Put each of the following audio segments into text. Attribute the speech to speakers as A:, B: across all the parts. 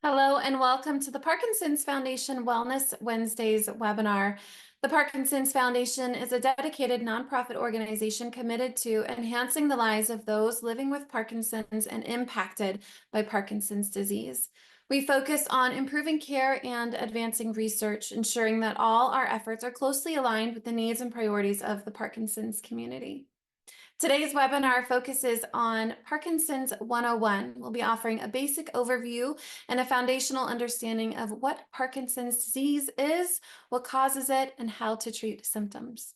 A: Hello and welcome to the Parkinson's Foundation Wellness Wednesdays webinar. The Parkinson's Foundation is a dedicated nonprofit organization committed to enhancing the lives of those living with Parkinson's and impacted by Parkinson's disease. We focus on improving care and advancing research, ensuring that all our efforts are closely aligned with the needs and priorities of the Parkinson's community. Today's webinar focuses on Parkinson's 101. We'll be offering a basic overview and a foundational understanding of what Parkinson's disease is, what causes it, and how to treat symptoms.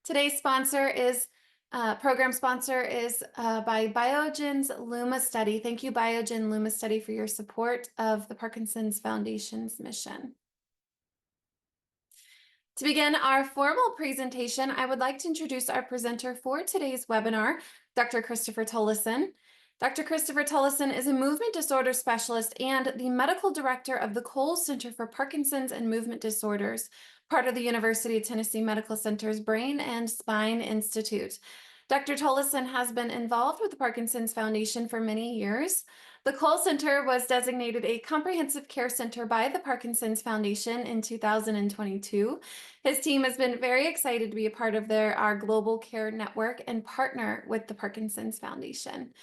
A: Today's program sponsor is by Biogen's Luma study. Thank you, Biogen Luma study, for your support of the Parkinson's Foundation's mission. To begin our formal presentation, I would like to introduce our presenter for today's webinar, Dr. Christopher Tolleson. Dr. Christopher Tolleson is a movement disorder specialist and the medical director of the Cole Center for Parkinson's and Movement Disorders, part of the University of Tennessee Medical Center's Brain and Spine Institute. Dr. Tolleson has been involved with the Parkinson's Foundation for many years. The Cole Center was designated a comprehensive care center by the Parkinson's Foundation in 2022. His team has been very excited to be a part of our global care network and partner with the Parkinson's Foundation.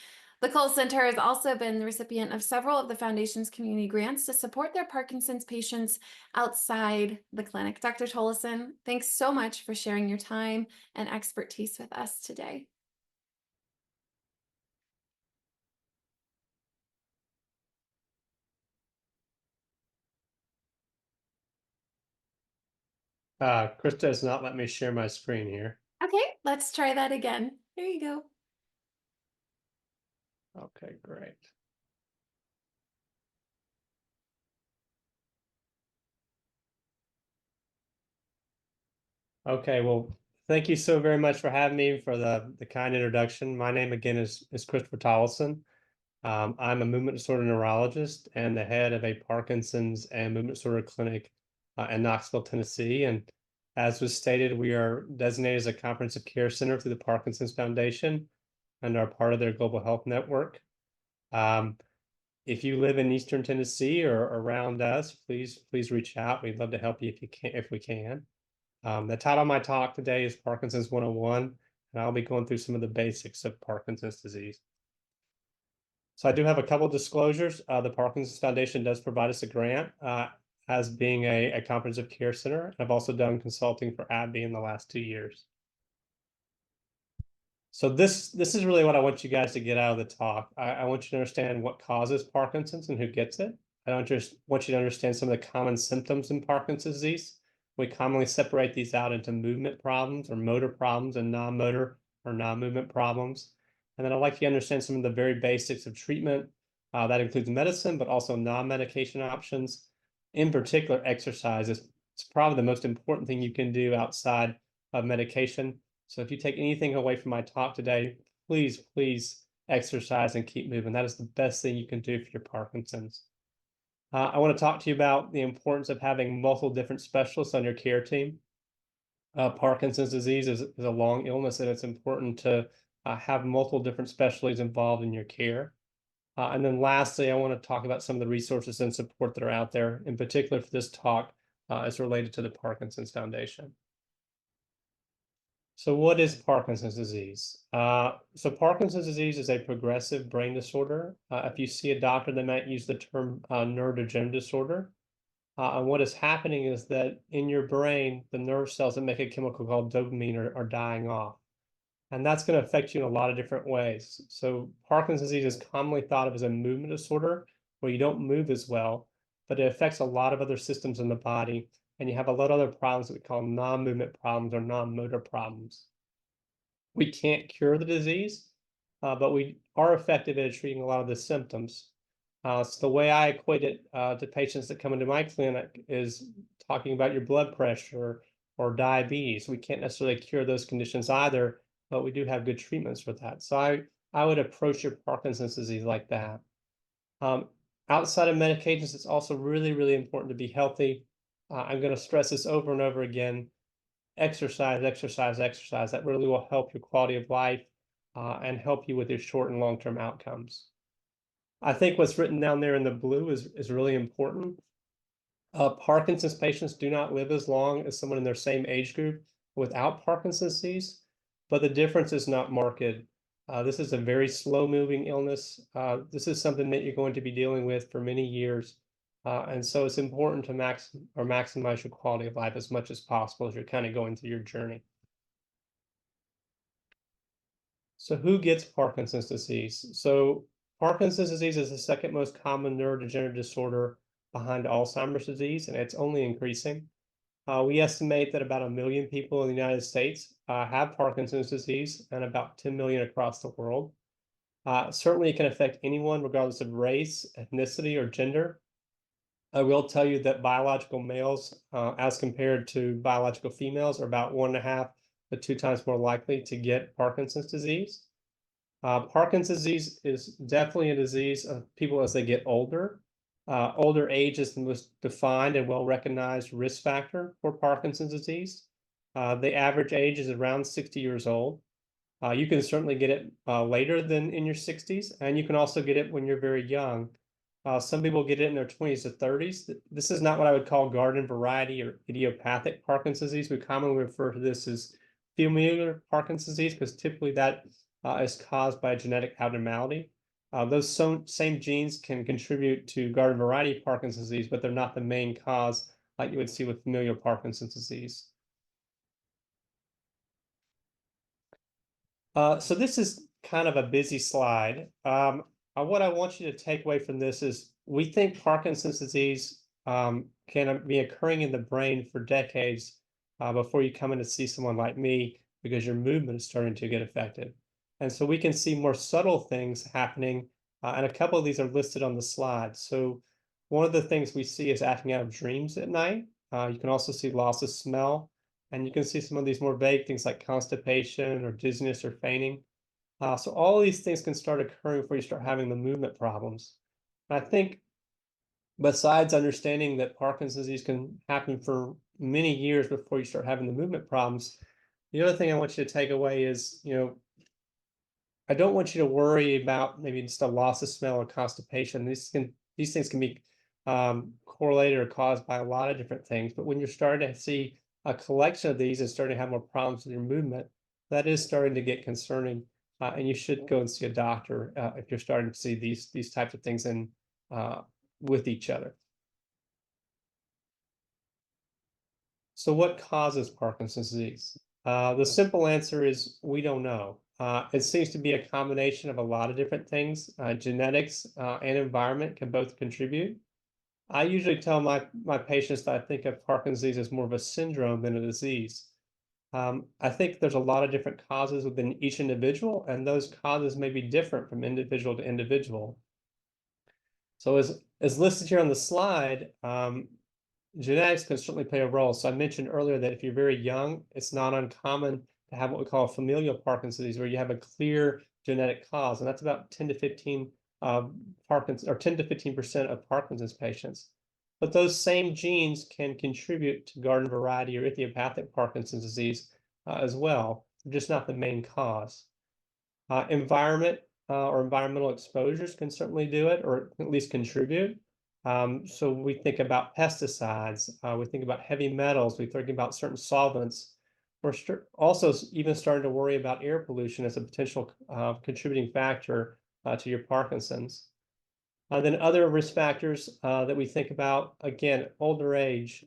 A: The Cole Center has also been the recipient of several of the Foundation's community grants to support their Parkinson's patients outside the clinic. Dr. Tolleson, thanks so much for sharing your time and expertise with us today.
B: Krista has not let me share my screen here.
A: Okay, let's try that again. There you go.
B: Okay, great. Okay, well, thank you so very much for having me, for the kind introduction. My name again is Christopher Tolleson. I'm a movement disorder neurologist and the head of a Parkinson's and movement disorder clinic in Knoxville, Tennessee. And as was stated, we are designated as a comprehensive care center through the Parkinson's Foundation and are part of their global health network. If you live in Eastern Tennessee or around us, please reach out. We'd love to help you if we can. The title of my talk today is Parkinson's 101, and I'll be going through some of the basics of Parkinson's disease. So I do have a couple of disclosures. The Parkinson's Foundation does provide us a grant as being a comprehensive care center. I've also done consulting for AbbVie in the last 2 years. So this is really what I want you guys to get out of the talk. I want you to understand what causes Parkinson's and who gets it. I want you to understand some of the common symptoms in Parkinson's disease. We commonly separate these out into movement problems or motor problems and non-motor or non-movement problems. And then I'd like you to understand some of the very basics of treatment. That includes medicine, but also non-medication options. In particular, exercise is probably the most important thing you can do outside of medication. So if you take anything away from my talk today, please exercise and keep moving. That is the best thing you can do for your Parkinson's. I want to talk to you about the importance of having multiple different specialists on your care team. Parkinson's disease is a long illness, and it's important to have multiple different specialties involved in your care. And then lastly, I want to talk about some of the resources and support that are out there, in particular for this talk as related to the Parkinson's Foundation. So what is Parkinson's disease? So Parkinson's disease is a progressive brain disorder. If you see a doctor, they might use the term neurodegenerative disorder. And what is happening is that in your brain, the nerve cells that make a chemical called dopamine are dying off. And that's going to affect you in a lot of different ways. So Parkinson's disease is commonly thought of as a movement disorder where you don't move as well, but it affects a lot of other systems in the body. And you have a lot of other problems that we call non-movement problems or non-motor problems. We can't cure the disease, but we are effective at treating a lot of the symptoms. So the way I equate it to patients that come into my clinic is talking about your blood pressure or diabetes. We can't necessarily cure those conditions either, but we do have good treatments for that. So I would approach your Parkinson's disease like that. Outside of medications, it's also really important to be healthy. I'm going to stress this over and over again. Exercise. That really will help your quality of life and help you with your short and long-term outcomes. I think what's written down there in the blue is really important. Parkinson's patients do not live as long as someone in their same age group without Parkinson's disease, but the difference is not marked. This is a very slow-moving illness. This is something that you're going to be dealing with for many years. And so it's important to maximize your quality of life as much as possible as you're kind of going through your journey. So who gets Parkinson's disease? So Parkinson's disease is the second most common neurodegenerative disorder behind Alzheimer's disease, and it's only increasing. We estimate that about 1 million people in the United States have Parkinson's disease and about 10 million across the world. Certainly, it can affect anyone regardless of race, ethnicity, or gender. I will tell you that biological males, as compared to biological females, are about 1.5 to 2 times more likely to get Parkinson's disease. Parkinson's disease is definitely a disease of people as they get older. Older age is the most defined and well-recognized risk factor for Parkinson's disease. The average age is around 60 years old. You can certainly get it later than in your 60s, and you can also get it when you're very young. Some people get it in their 20s to 30s. This is not what I would call garden variety or idiopathic Parkinson's disease. We commonly refer to this as familial Parkinson's disease because typically that is caused by a genetic abnormality. Those same genes can contribute to garden variety Parkinson's disease, but they're not the main cause like you would see with familial Parkinson's disease. So this is kind of a busy slide. What I want you to take away from this is we think Parkinson's disease can be occurring in the brain for decades before you come in to see someone like me because your movement is starting to get affected. And so we can see more subtle things happening, and a couple of these are listed on the slide. So one of the things we see is acting out of dreams at night. You can also see loss of smell, and you can see some of these more vague things like constipation or dizziness or fainting. So all of these things can start occurring before you start having the movement problems. And I think besides understanding that Parkinson's disease can happen for many years before you start having the movement problems, the other thing I want you to take away is, I don't want you to worry about maybe just a loss of smell or constipation. These things can be correlated or caused by a lot of different things. But when you're starting to see a collection of these and starting to have more problems with your movement, that is starting to get concerning. And you should go and see a doctor if you're starting to see these types of things in with each other. So what causes Parkinson's disease? The simple answer is we don't know. It seems to be a combination of a lot of different things. Genetics and environment can both contribute. I usually tell my patients that I think of Parkinson's disease as more of a syndrome than a disease. I think there's a lot of different causes within each individual, and those causes may be different from individual to individual. So as listed here on the slide, genetics can certainly play a role. So I mentioned earlier that if you're very young, it's not uncommon to have what we call familial Parkinson's disease, where you have a clear genetic cause, and that's about 10 to 15 Parkinson's, or 10 to 15% of Parkinson's patients. But those same genes can contribute to garden variety or idiopathic Parkinson's disease as well, just not the main cause. Environment or environmental exposures can certainly do it, or at least contribute. So we think about pesticides, we think about heavy metals, we think about certain solvents. We're also even starting to worry about air pollution as a potential contributing factor to your Parkinson's. Then other risk factors that we think about, again, older age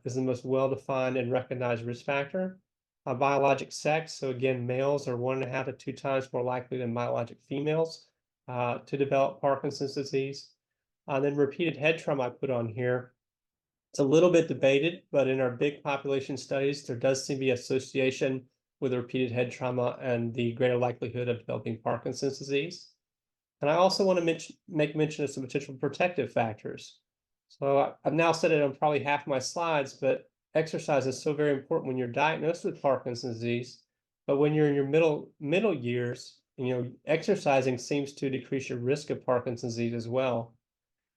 B: is the most well-defined and recognized risk factor. Biologic sex, so again, males are 1.5 to 2 times more likely than biologic females to develop Parkinson's disease. Then repeated head trauma I put on here. It's a little bit debated, but in our big population studies, there does seem to be association with repeated head trauma and the greater likelihood of developing Parkinson's disease. And I also want to make mention of some potential protective factors. So I've now said it on probably half my slides, but exercise is so very important when you're diagnosed with Parkinson's disease. But when you're in your middle years, exercising seems to decrease your risk of Parkinson's disease as well.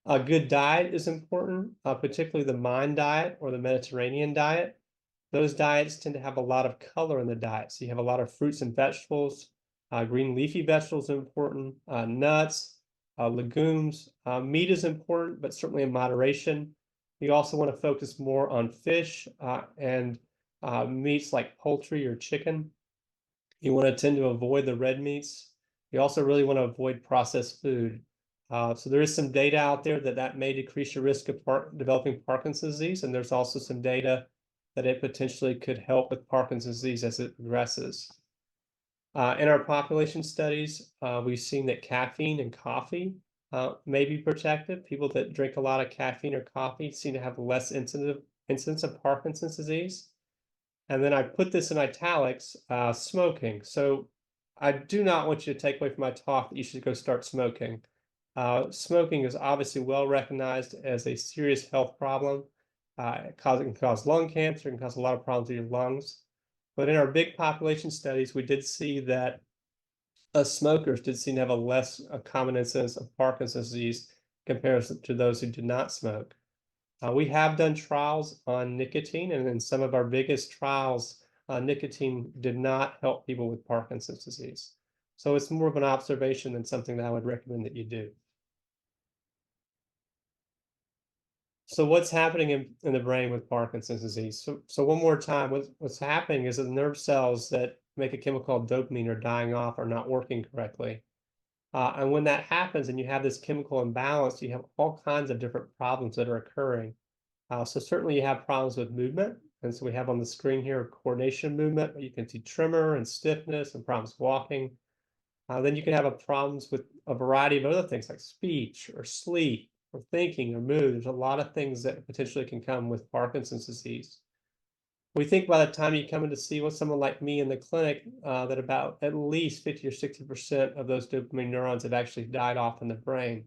B: A good diet is important, particularly the MIND diet or the Mediterranean diet. Those diets tend to have a lot of color in the diet. So you have a lot of fruits and vegetables. Green leafy vegetables are important, nuts, legumes. Meat is important, but certainly in moderation. You also want to focus more on fish and meats like poultry or chicken. You want to tend to avoid the red meats. You also really want to avoid processed food. So there is some data out there that may decrease your risk of developing Parkinson's disease, and there's also some data that it potentially could help with Parkinson's disease as it progresses. In our population studies, we've seen that caffeine and coffee may be protective. People that drink a lot of caffeine or coffee seem to have less incidence of Parkinson's disease. And then I put this in italics, smoking. So I do not want you to take away from my talk that you should go start smoking. Smoking is obviously well recognized as a serious health problem. It can cause lung cancer, it can cause a lot of problems with your lungs. But in our big population studies, we did see that smokers did seem to have a less common incidence of Parkinson's disease compared to those who did not smoke. We have done trials on nicotine, and in some of our biggest trials, nicotine did not help people with Parkinson's disease. So it's more of an observation than something that I would recommend that you do. So what's happening in the brain with Parkinson's disease? So one more time, what's happening is that the nerve cells that make a chemical called dopamine are dying off or not working correctly. And when that happens and you have this chemical imbalance, you have all kinds of different problems that are occurring. So certainly you have problems with movement. And so we have on the screen here coordination movement, but you can see tremor and stiffness and problems walking. Then you can have problems with a variety of other things like speech or sleep or thinking or mood. There's a lot of things that potentially can come with Parkinson's disease. We think by the time you come in to see with someone like me in the clinic, that about at least 50 or 60% of those dopamine neurons have actually died off in the brain.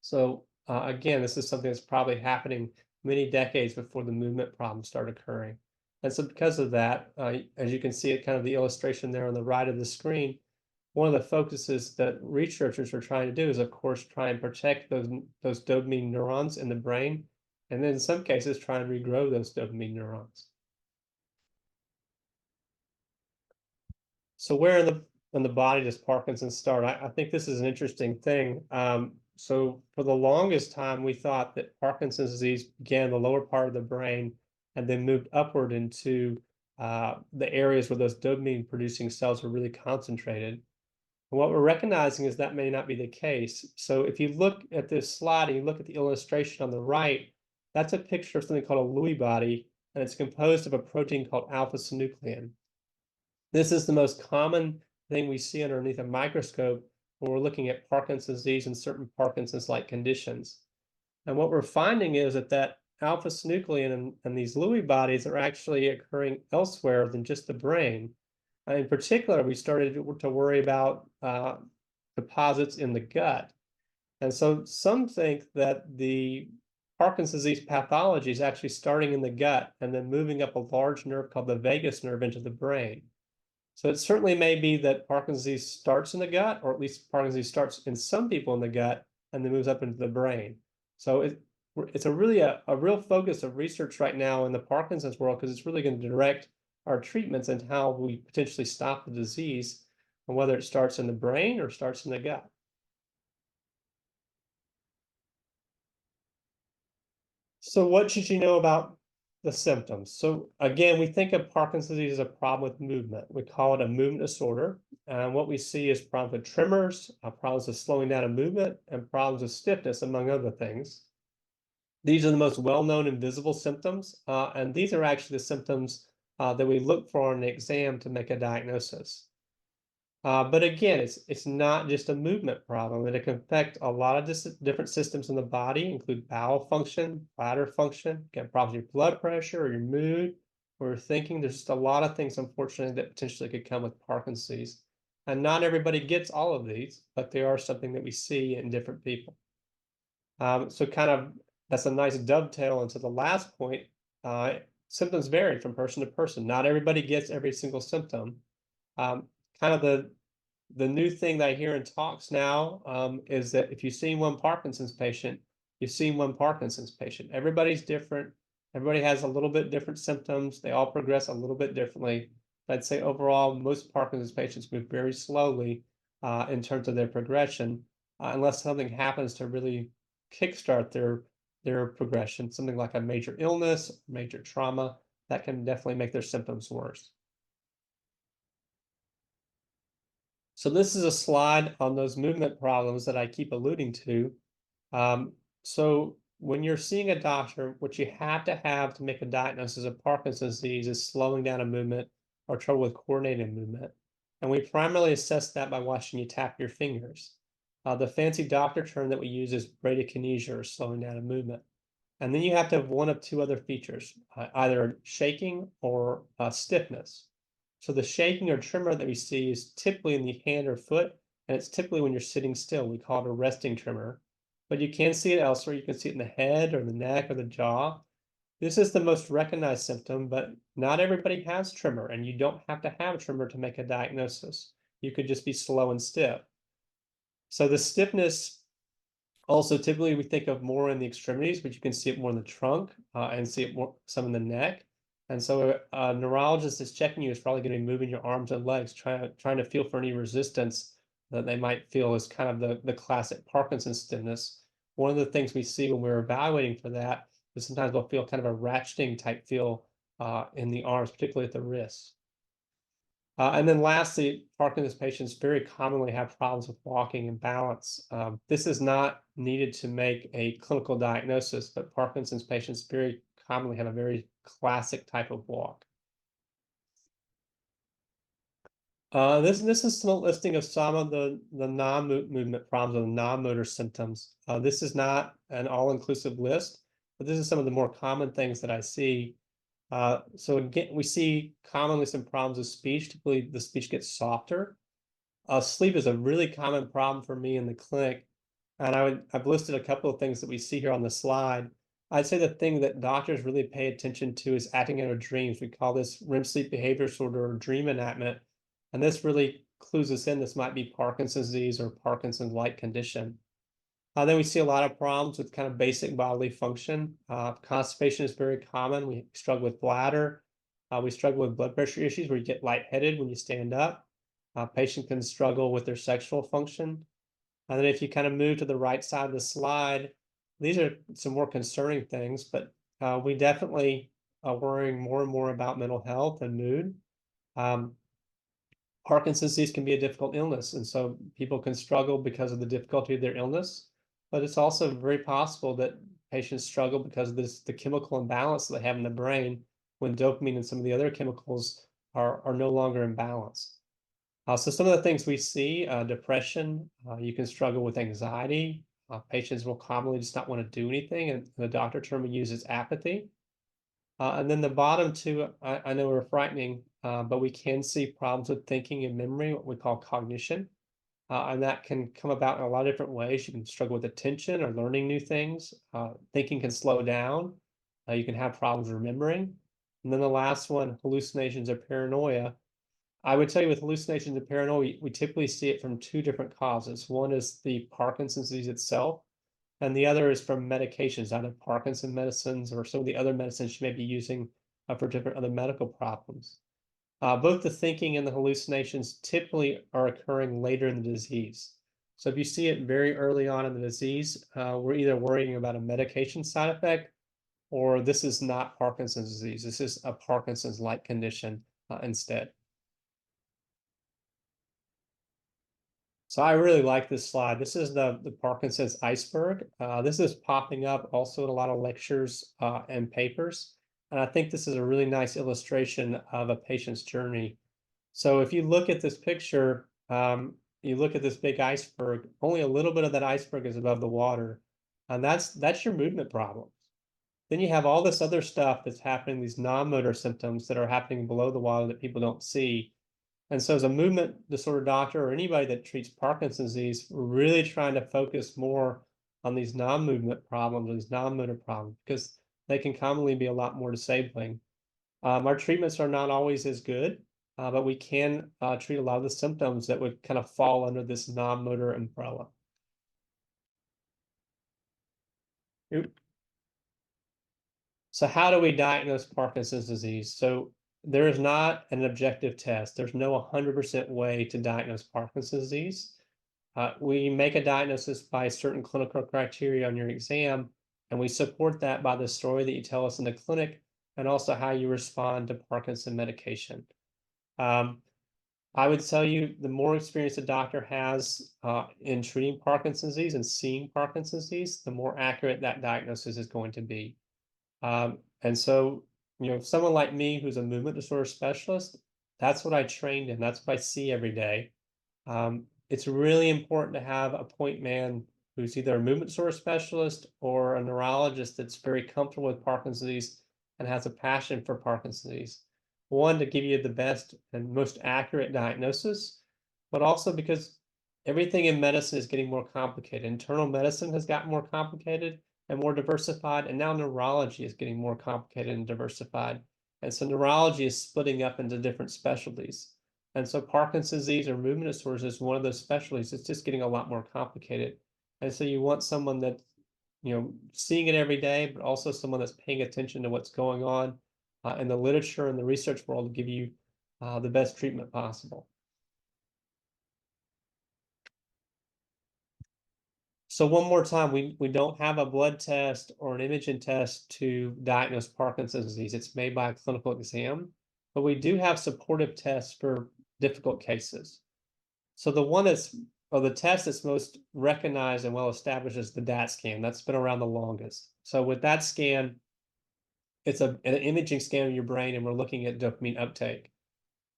B: So again, this is something that's probably happening many decades before the movement problems start occurring. And so because of that, as you can see it kind of the illustration there on the right of the screen, one of the focuses that researchers are trying to do is, of course, try and protect those dopamine neurons in the brain, and then in some cases try and regrow those dopamine neurons. So where in the body does Parkinson's start? I think this is an interesting thing. So for the longest time, we thought that Parkinson's disease began in the lower part of the brain and then moved upward into the areas where those dopamine producing cells were really concentrated. And what we're recognizing is that may not be the case. So if you look at this slide and you look at the illustration on the right, that's a picture of something called a Lewy body, and it's composed of a protein called alpha-synuclein. This is the most common thing we see underneath a microscope when we're looking at Parkinson's disease and certain Parkinson's-like conditions. And what we're finding is that alpha-synuclein and these Lewy bodies are actually occurring elsewhere than just the brain. In particular, we started to worry about deposits in the gut. And so some think that the Parkinson's disease pathology is actually starting in the gut and then moving up a large nerve called the vagus nerve into the brain. So it certainly may be that Parkinson's disease starts in the gut, or at least Parkinson's disease starts in some people in the gut and then moves up into the brain. So it's a real focus of research right now in the Parkinson's world, because it's really going to direct our treatments and how we potentially stop the disease, and whether it starts in the brain or starts in the gut. So what should you know about the symptoms? So again, we think of Parkinson's disease as a problem with movement. We call it a movement disorder. And what we see is problems with tremors, problems with slowing down of movement, and problems with stiffness, among other things. These are the most well-known and visible symptoms, and these are actually the symptoms that we look for on an exam to make a diagnosis. But again, it's not just a movement problem. It can affect a lot of different systems in the body, include bowel function, bladder function, get problems with your blood pressure or your mood or your thinking. There's just a lot of things, unfortunately, that potentially could come with Parkinson's disease. And not everybody gets all of these, but they are something that we see in different people. So kind of that's a nice dovetail into the last point. Symptoms vary from person to person. Not everybody gets every single symptom. Kind of the new thing that I hear in talks now is that if you've seen one Parkinson's patient, you've seen one Parkinson's patient. Everybody's different. Everybody has a little bit different symptoms. They all progress a little bit differently. I'd say overall, most Parkinson's patients move very slowly in terms of their progression. unless something happens to really kickstart their progression, something like a major illness, major trauma, that can definitely make their symptoms worse. So this is a slide on those movement problems that I keep alluding to. So when you're seeing a doctor, what you have to make a diagnosis of Parkinson's disease is slowing down a movement or trouble with coordinating movement. And we primarily assess that by watching you tap your fingers. The fancy doctor term that we use is bradykinesia, or slowing down a movement. And then you have to have one of two other features, either shaking or stiffness. So the shaking or tremor that we see is typically in the hand or foot, and it's typically when you're sitting still. We call it a resting tremor. But you can see it elsewhere. You can see it in the head or the neck or the jaw. This is the most recognized symptom, but not everybody has tremor, and you don't have to have tremor to make a diagnosis. You could just be slow and stiff. So the stiffness also, typically we think of more in the extremities, but you can see it more in the trunk and see it more some in the neck. And so a neurologist is checking you is probably going to be moving your arms and legs, trying to feel for any resistance that they might feel is kind of the classic Parkinson's stiffness. One of the things we see when we're evaluating for that is sometimes we'll feel kind of a ratcheting type feel in the arms, particularly at the wrists. And then lastly, Parkinson's patients very commonly have problems with walking and balance. This is not needed to make a clinical diagnosis, but Parkinson's patients very commonly have a very classic type of walk. This is a listing of some of the non-movement problems or the non-motor symptoms. This is not an all-inclusive list, but this is some of the more common things that I see. So again, we see commonly some problems with speech. Typically, the speech gets softer. Sleep is a really common problem for me in the clinic, and I've listed a couple of things that we see here on the slide. I'd say the thing that doctors really pay attention to is acting out of dreams. We call this REM sleep behavior disorder or dream enactment, and this really clues us in. This might be Parkinson's disease or Parkinson's-like condition. Then we see a lot of problems with kind of basic bodily function. Constipation is very common. We struggle with bladder. We struggle with blood pressure issues where you get lightheaded when you stand up. Patient can struggle with their sexual function. And then if you kind of move to the right side of the slide, these are some more concerning things, but we definitely are worrying more and more about mental health and mood. Um, Parkinson's disease can be a difficult illness, and so people can struggle because of the difficulty of their illness. But it's also very possible that patients struggle because of the chemical imbalance they have in the brain when dopamine and some of the other chemicals are no longer in balance. So some of the things we see, depression, you can struggle with anxiety. Patients will commonly just not want to do anything, and the doctor term we use is apathy. And then the bottom two, I know are frightening, but we can see problems with thinking and memory, what we call cognition. And that can come about in a lot of different ways. You can struggle with attention or learning new things. Thinking can slow down. You can have problems remembering. And then the last one, hallucinations or paranoia. I would tell you with hallucinations and paranoia, we typically see it from two different causes. One is the Parkinson's disease itself, and the other is from medications, either Parkinson medicines or some of the other medicines you may be using for different other medical problems. Both the thinking and the hallucinations typically are occurring later in the disease. So if you see it very early on in the disease, we're either worrying about a medication side effect or this is not Parkinson's disease. This is a Parkinson's-like condition instead. So I really like this slide. This is the Parkinson's iceberg. This is popping up also in a lot of lectures and papers. And I think this is a really nice illustration of a patient's journey. So if you look at this picture, you look at this big iceberg, only a little bit of that iceberg is above the water. And that's your movement problems. Then you have all this other stuff that's happening, these non-motor symptoms that are happening below the water that people don't see. And so as a movement disorder doctor or anybody that treats Parkinson's disease, we're really trying to focus more on these non-movement problems, these non-motor problems, because they can commonly be a lot more disabling. Our treatments are not always as good, but we can treat a lot of the symptoms that would kind of fall under this non-motor umbrella. Oop. So how do we diagnose Parkinson's disease? So there is not an objective test. There's no 100% way to diagnose Parkinson's disease. We make a diagnosis by certain clinical criteria on your exam, and we support that by the story that you tell us in the clinic and also how you respond to Parkinson medication. Um, I would tell you the more experience a doctor has in treating Parkinson's disease and seeing Parkinson's disease, the more accurate that diagnosis is going to be. And so, someone like me who's a movement disorder specialist, that's what I trained in. That's what I see every day. It's really important to have a point man who's either a movement disorder specialist or a neurologist that's very comfortable with Parkinson's disease and has a passion for Parkinson's disease. One, to give you the best and most accurate diagnosis, but also because everything in medicine is getting more complicated. Internal medicine has gotten more complicated and more diversified, and now neurology is getting more complicated and diversified. And so neurology is splitting up into different specialties. And so Parkinson's disease or movement disorders is one of those specialties. It's just getting a lot more complicated. And so you want someone that, seeing it every day, but also someone that's paying attention to what's going on in the literature and the research world to give you the best treatment possible. So one more time, we don't have a blood test or an imaging test to diagnose Parkinson's disease. It's made by a clinical exam, but we do have supportive tests for difficult cases. So the test that's most recognized and well established is the DAT scan. That's been around the longest. So with that scan, it's an imaging scan of your brain, and we're looking at dopamine uptake.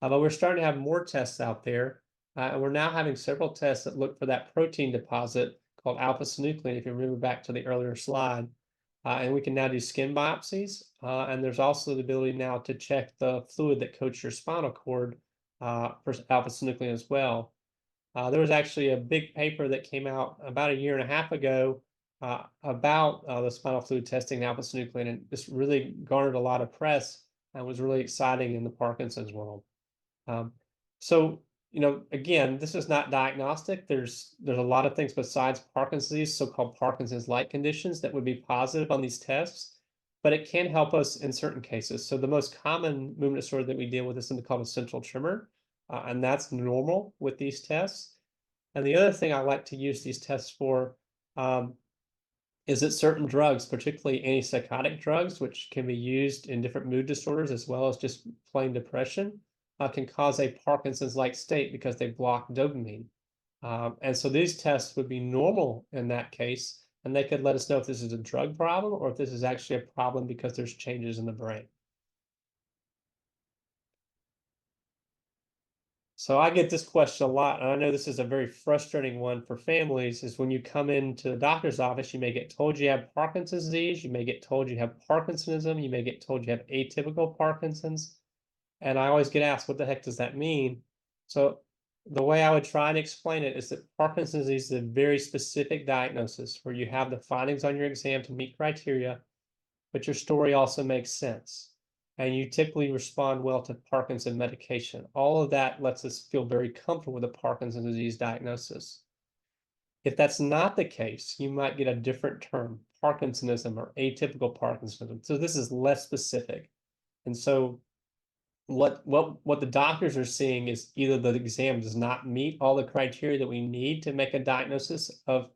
B: But we're starting to have more tests out there, and we're now having several tests that look for that protein deposit called alpha-synuclein, if you remember back to the earlier slide. And we can now do skin biopsies, and there's also the ability now to check the fluid that coats your spinal cord for alpha-synuclein as well. There was actually a big paper that came out about a year and a half ago about the spinal fluid testing alpha-synuclein, and this really garnered a lot of press and was really exciting in the Parkinson's world. So, again, this is not diagnostic. There's a lot of things besides Parkinson's disease, so-called Parkinson's-like conditions that would be positive on these tests, but it can help us in certain cases. So the most common movement disorder that we deal with is something called a central tremor, and that's normal with these tests. And the other thing I like to use these tests for is that certain drugs, particularly antipsychotic drugs, which can be used in different mood disorders as well as just plain depression, can cause a Parkinson's-like state because they block dopamine. And so these tests would be normal in that case, and they could let us know if this is a drug problem or if this is actually a problem because there's changes in the brain. So I get this question a lot, and I know this is a very frustrating one for families, is when you come into the doctor's office, you may get told you have Parkinson's disease, you may get told you have Parkinsonism, you may get told you have atypical Parkinson's. And I always get asked, what the heck does that mean? So the way I would try and explain it is that Parkinson's disease is a very specific diagnosis where you have the findings on your exam to meet criteria, but your story also makes sense. And you typically respond well to Parkinson medication. All of that lets us feel very comfortable with a Parkinson's disease diagnosis. If that's not the case, you might get a different term, Parkinsonism or atypical Parkinsonism. So this is less specific. And so what the doctors are seeing is either the exam does not meet all the criteria that we need to make a diagnosis of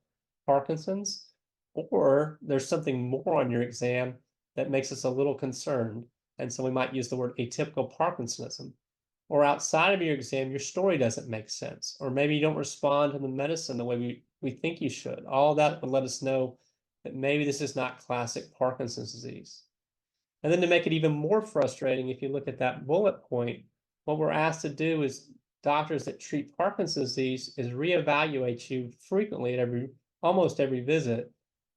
B: Parkinson's, or there's something more on your exam that makes us a little concerned. And so we might use the word atypical Parkinsonism. Or outside of your exam, your story doesn't make sense. Or maybe you don't respond to the medicine the way we think you should. All that would let us know that maybe this is not classic Parkinson's disease. And then to make it even more frustrating, if you look at that bullet point, what we're asked to do is doctors that treat Parkinson's disease is reevaluate you frequently at almost every visit,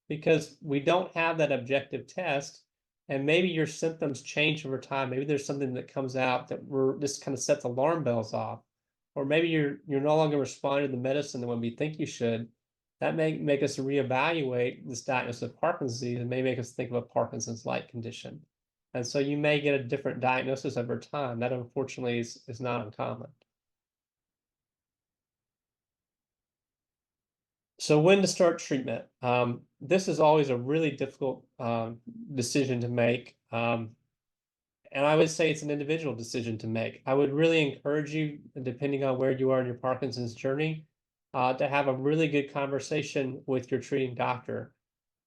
B: because we don't have that objective test. And maybe your symptoms change over time. Maybe there's something that comes out that just kind of sets alarm bells off. Or maybe you're no longer responding to the medicine the way we think you should. That may make us reevaluate this diagnosis of Parkinson's disease and may make us think of a Parkinson's-like condition. And so you may get a different diagnosis over time. That unfortunately is not uncommon. So when to start treatment? This is always a really difficult decision to make. And I would say it's an individual decision to make. I would really encourage you, depending on where you are in your Parkinson's journey, to have a really good conversation with your treating doctor.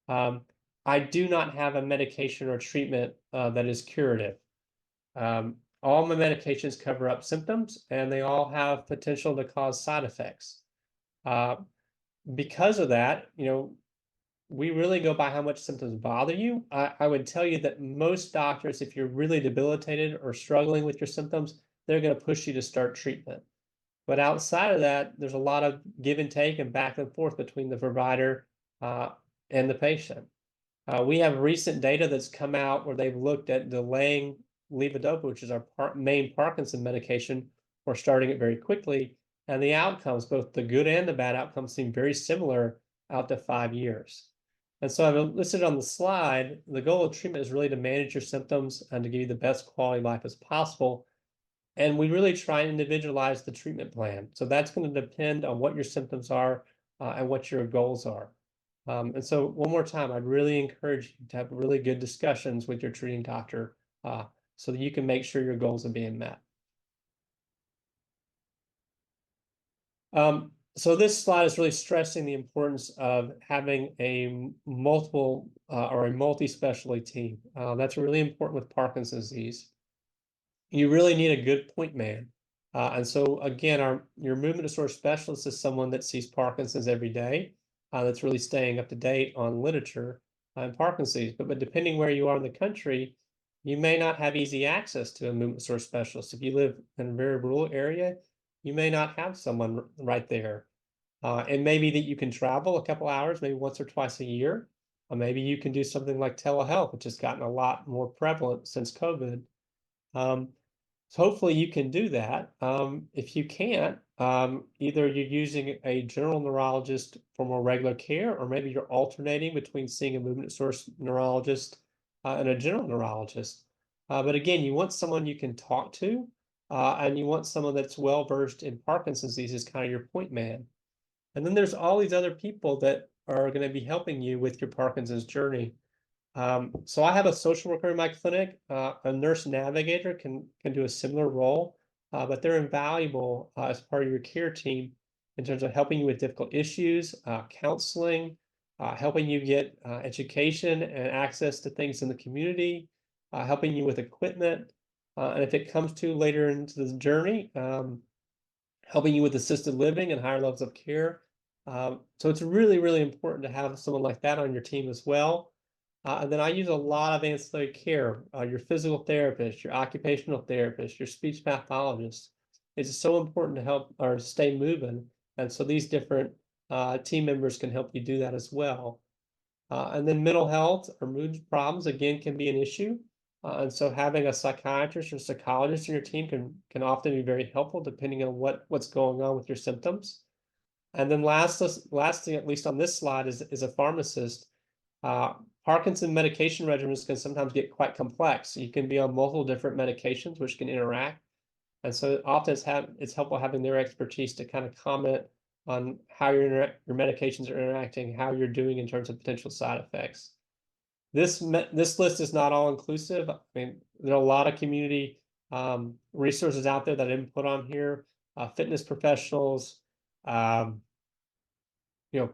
B: Um, I do not have a medication or treatment that is curative. All my medications cover up symptoms, and they all have potential to cause side effects. Uh, because of that, we really go by how much symptoms bother you. I would tell you that most doctors, if you're really debilitated or struggling with your symptoms, they're going to push you to start treatment. But outside of that, there's a lot of give and take and back and forth between the provider uh, and the patient. We have recent data that's come out where they've looked at delaying levodopa, which is our main Parkinson medication, or starting it very quickly. And the outcomes, both the good and the bad outcomes, seem very similar out to 5 years. And so I've listed on the slide, the goal of treatment is really to manage your symptoms and to give you the best quality of life as possible. And we really try and individualize the treatment plan. So that's going to depend on what your symptoms are and what your goals are. And so one more time, I'd really encourage you to have really good discussions with your treating doctor so that you can make sure your goals are being met. So this slide is really stressing the importance of having a multiple or a multi-specialty team. That's really important with Parkinson's disease. You really need a good point man. And so again, your movement disorder specialist is someone that sees Parkinson's every day, that's really staying up to date on literature on Parkinson's. But depending where you are in the country, you may not have easy access to a movement disorder specialist. If you live in a very rural area, you may not have someone right there. It may be that you can travel a couple hours, maybe once or twice a year. Or maybe you can do something like telehealth, which has gotten a lot more prevalent since COVID. So hopefully you can do that. If you can't, either you're using a general neurologist for more regular care, or maybe you're alternating between seeing a movement disorder neurologist and a general neurologist. But again, you want someone you can talk to, and you want someone that's well versed in Parkinson's disease as kind of your point man. And then there's all these other people that are going to be helping you with your Parkinson's journey. So I have a social worker in my clinic. A nurse navigator can do a similar role, but they're invaluable as part of your care team in terms of helping you with difficult issues, counseling, helping you get education and access to things in the community, helping you with equipment, and if it comes to later into the journey, helping you with assisted living and higher levels of care. So it's really, really important to have someone like that on your team as well. And then I use a lot of ancillary care, your physical therapist, your occupational therapist, your speech pathologist. It's so important to help or stay moving. And so these different team members can help you do that as well. And then mental health or mood problems, again, can be an issue. And so having a psychiatrist or psychologist in your team can often be very helpful depending on what's going on with your symptoms. And then lastly, at least on this slide, is a pharmacist. Parkinson medication regimens can sometimes get quite complex. You can be on multiple different medications which can interact. And so often it's helpful having their expertise to kind of comment on how your medications are interacting, how you're doing in terms of potential side effects. This list is not all inclusive. I mean, there are a lot of community resources out there that I didn't put on here. Fitness professionals,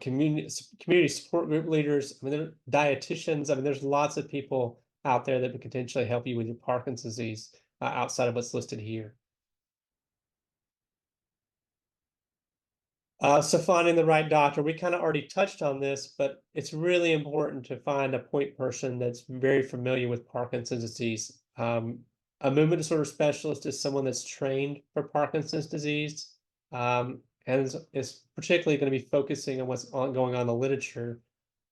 B: community support group leaders. I mean, dietitians. I mean, there's lots of people out there that would potentially help you with your Parkinson's disease outside of what's listed here. So finding the right doctor, we kind of already touched on this, but it's really important to find a point person that's very familiar with Parkinson's disease. A movement disorder specialist is someone that's trained for Parkinson's disease, and is particularly going to be focusing on what's going on in the literature.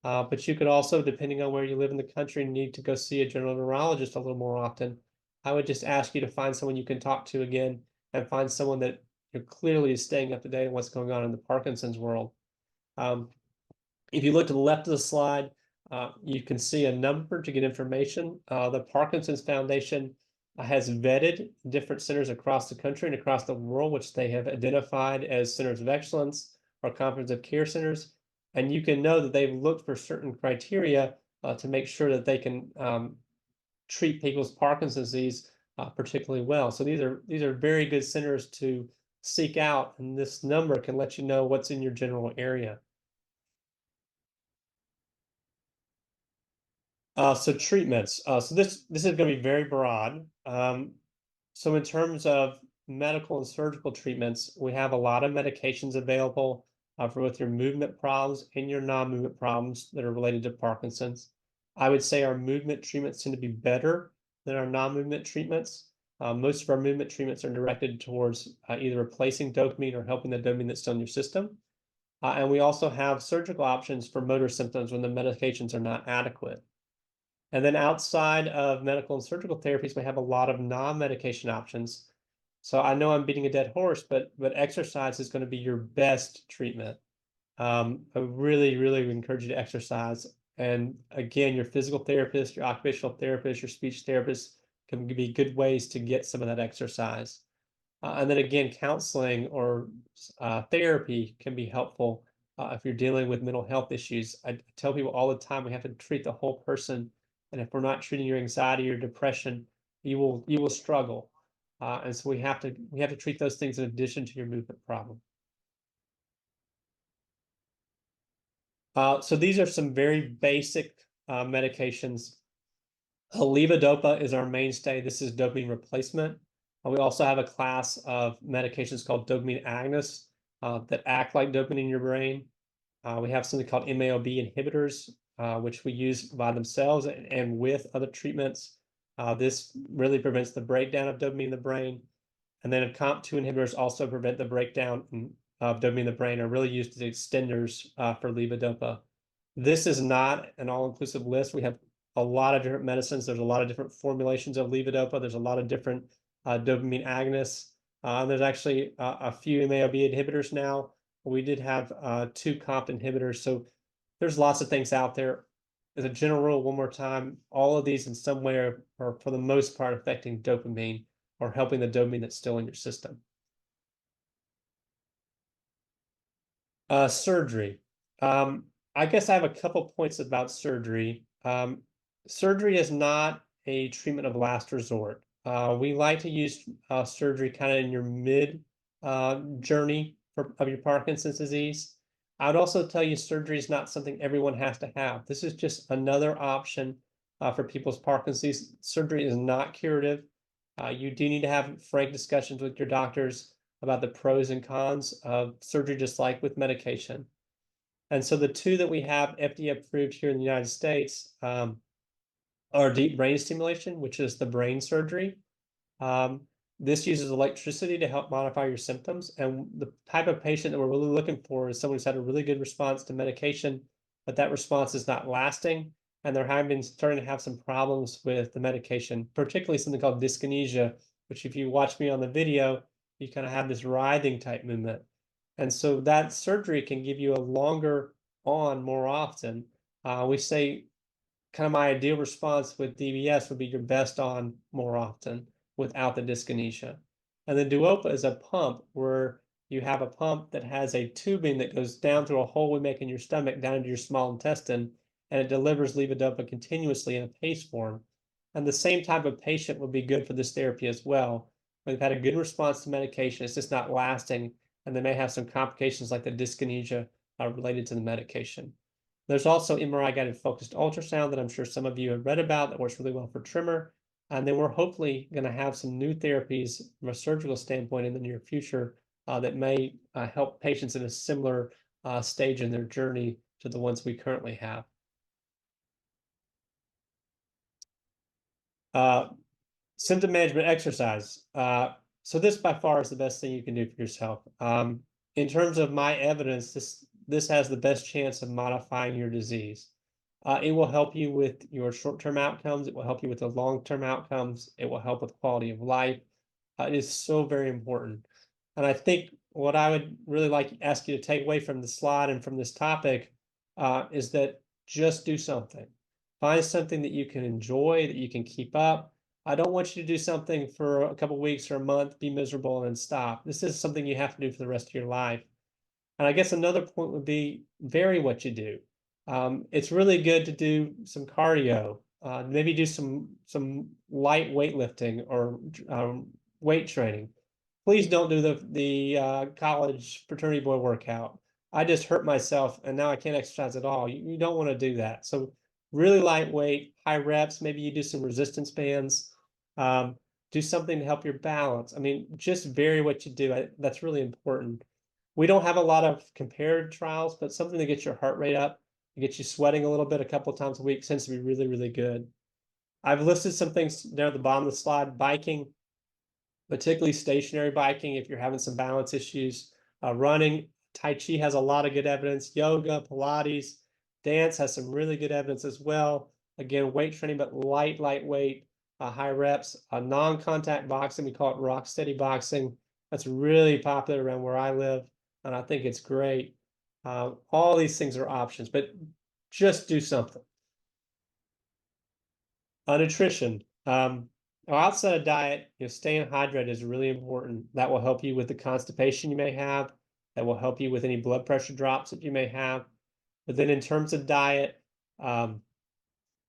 B: But you could also, depending on where you live in the country, need to go see a general neurologist a little more often. I would just ask you to find someone you can talk to again, and find someone that clearly is staying up to date on what's going on in the Parkinson's world. If you look to the left of the slide, you can see a number to get information. The Parkinson's Foundation has vetted different centers across the country and across the world, which they have identified as centers of excellence or comprehensive care centers. And you can know that they've looked for certain criteria to make sure that they can treat people's Parkinson's disease particularly well. So these are very good centers to seek out, and this number can let you know what's in your general area. So treatments. So this is going to be very broad. So in terms of medical and surgical treatments, we have a lot of medications available for both your movement problems and your non-movement problems that are related to Parkinson's. I would say our movement treatments tend to be better than our non-movement treatments. Most of our movement treatments are directed towards either replacing dopamine or helping the dopamine that's still in your system. And we also have surgical options for motor symptoms when the medications are not adequate. And then outside of medical and surgical therapies, we have a lot of non-medication options. So I know I'm beating a dead horse, but exercise is going to be your best treatment. I really, really encourage you to exercise. And again, your physical therapist, your occupational therapist, your speech therapist can be good ways to get some of that exercise. And then again, counseling or therapy can be helpful if you're dealing with mental health issues. I tell people all the time we have to treat the whole person, and if we're not treating your anxiety or depression, you will struggle. And so we have to treat those things in addition to your movement problem. So these are some very basic medications. Levodopa is our mainstay. This is dopamine replacement. We also have a class of medications called dopamine agonists that act like dopamine in your brain. We have something called MAO-B inhibitors, which we use by themselves and with other treatments. This really prevents the breakdown of dopamine in the brain. And then COMT2 inhibitors also prevent the breakdown of dopamine in the brain, are really used as extenders for levodopa. This is not an all-inclusive list. We have a lot of different medicines. There's a lot of different formulations of levodopa. There's a lot of different dopamine agonists. There's actually a few MAO-B inhibitors now. We did have 2 COMT inhibitors. So there's lots of things out there. As a general rule, one more time, all of these in some way are for the most part affecting dopamine or helping the dopamine that's still in your system. Surgery. I guess I have a couple points about surgery. Surgery is not a treatment of last resort. We like to use surgery kind of in your mid journey of your Parkinson's disease. I would also tell you surgery is not something everyone has to have. This is just another option for people's Parkinson's. Surgery is not curative. You do need to have frank discussions with your doctors about the pros and cons of surgery, just like with medication. And so the two that we have FDA approved here in the United States are deep brain stimulation, which is the brain surgery. This uses electricity to help modify your symptoms. And the type of patient that we're really looking for is someone who's had a really good response to medication, but that response is not lasting. And they're starting to have some problems with the medication, particularly something called dyskinesia, which if you watch me on the video, you kind of have this writhing type movement. And so that surgery can give you a longer on more often. We say kind of my ideal response with DBS would be your best on more often without the dyskinesia. And the Duopa is a pump where you have a pump that has a tubing that goes down through a hole we make in your stomach down into your small intestine, and it delivers levodopa continuously in a paste form. And the same type of patient would be good for this therapy as well. They've had a good response to medication, it's just not lasting, and they may have some complications like the dyskinesia related to the medication. There's also MRI-guided focused ultrasound that I'm sure some of you have read about that works really well for tremor. And then we're hopefully going to have some new therapies from a surgical standpoint in the near future that may help patients in a similar stage in their journey to the ones we currently have. Symptom management exercise. So this by far is the best thing you can do for yourself. In terms of my evidence, this has the best chance of modifying your disease. It will help you with your short-term outcomes. It will help you with the long-term outcomes. It will help with quality of life. It is so very important. And I think what I would really like to ask you to take away from the slide and from this topic is that just do something. Find something that you can enjoy, that you can keep up. I don't want you to do something for a couple weeks or a month, be miserable, and then stop. This is something you have to do for the rest of your life. And I guess another point would be vary what you do. It's really good to do some cardio, maybe do some light weightlifting or weight training. please don't do the college fraternity boy workout. I just hurt myself and now I can't exercise at all. You don't want to do that. So really lightweight, high reps. Maybe you do some resistance bands. Um, do something to help your balance. I mean, just vary what you do. That's really important. We don't have a lot of compared trials, but something to get your heart rate up, to get you sweating a little bit a couple of times a week seems to be really, really good. I've listed some things down at the bottom of the slide. Biking, particularly stationary biking, if you're having some balance issues. Running, Tai Chi has a lot of good evidence. Yoga, Pilates, dance has some really good evidence as well. Again, weight training, but lightweight, high reps. Non-contact boxing, we call it rock steady boxing. That's really popular around where I live, and I think it's great. All these things are options, but just do something. Nutrition. Outside of diet, staying hydrated is really important. That will help you with the constipation you may have. That will help you with any blood pressure drops that you may have. But then in terms of diet, um,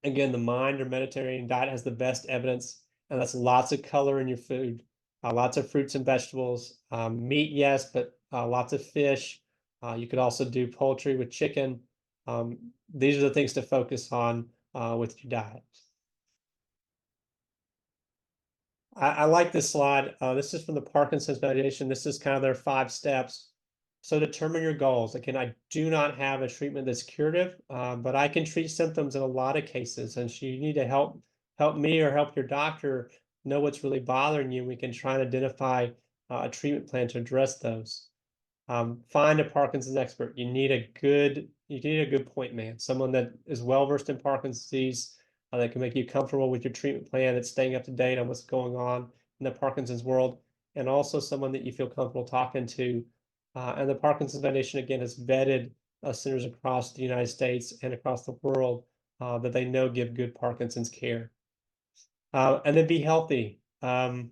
B: again, the Mind or Mediterranean diet has the best evidence, and that's lots of color in your food, lots of fruits and vegetables, meat, yes, but lots of fish. You could also do poultry with chicken. These are the things to focus on with your diet. I like this slide. This is from the Parkinson's Foundation. This is kind of their 5 steps. So determine your goals. Again, I do not have a treatment that's curative, but I can treat symptoms in a lot of cases. And so you need to help me or help your doctor know what's really bothering you. We can try and identify a treatment plan to address those. Find a Parkinson's expert. You need a good point man, someone that is well versed in Parkinson's disease, that can make you comfortable with your treatment plan, that's staying up to date on what's going on in the Parkinson's world, and also someone that you feel comfortable talking to. And the Parkinson's Foundation, again, has vetted centers across the United States and across the world that they know give good Parkinson's care. And then be healthy. And